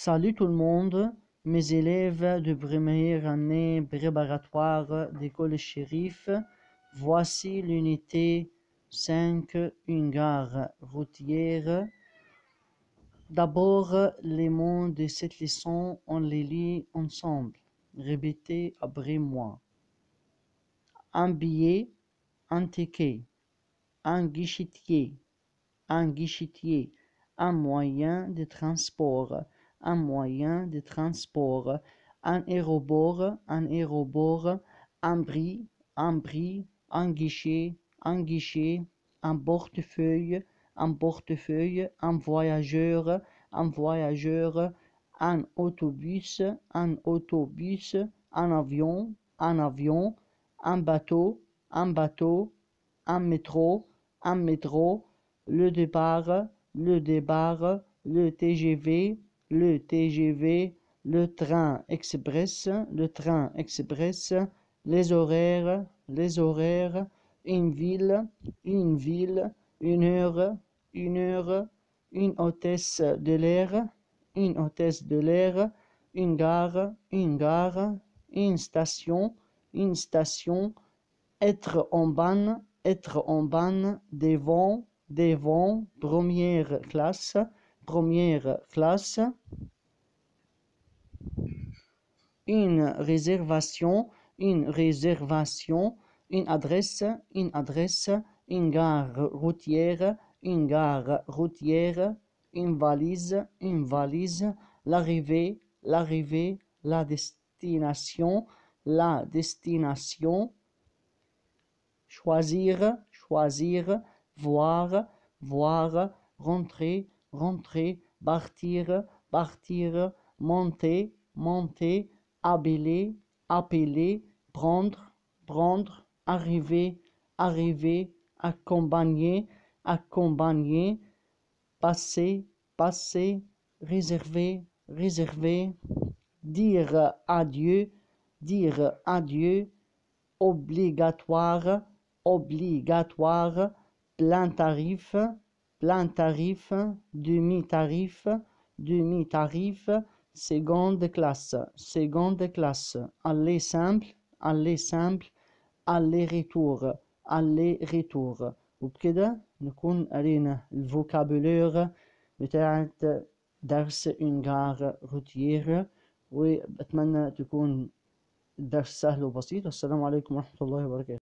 Salut tout le monde, mes élèves de première année préparatoire d'école Chérif. Voici l'unité 5, une gare routière. D'abord, les mots de cette leçon, on les lit ensemble. Répétez après moi. Un billet, un ticket, un guichetier, un moyen de transport, un moyen de transport, un aéroport, un bris, un guichet, un portefeuille, un voyageur, un autobus, un avion, un bateau, un métro, le départ, le TGV, le train express, les horaires, une ville, une heure, une hôtesse de l'air, une gare, une station, être en panne, des vents, première classe, une réservation, une adresse, une gare routière, une valise, l'arrivée, la destination, choisir, voir, rentrer, partir, monter, appeler, prendre, arriver, accompagner, passer, réserver, dire adieu, obligatoire, plein tarif, demi-tarif, seconde classe, aller simple, aller-retour. وبكده نكون قرينا الفوكابولير بتاعت درس une gare routière، وبتمنى تكون الدرس سهل وبسيط. السلام عليكم ورحمة الله وبركاته.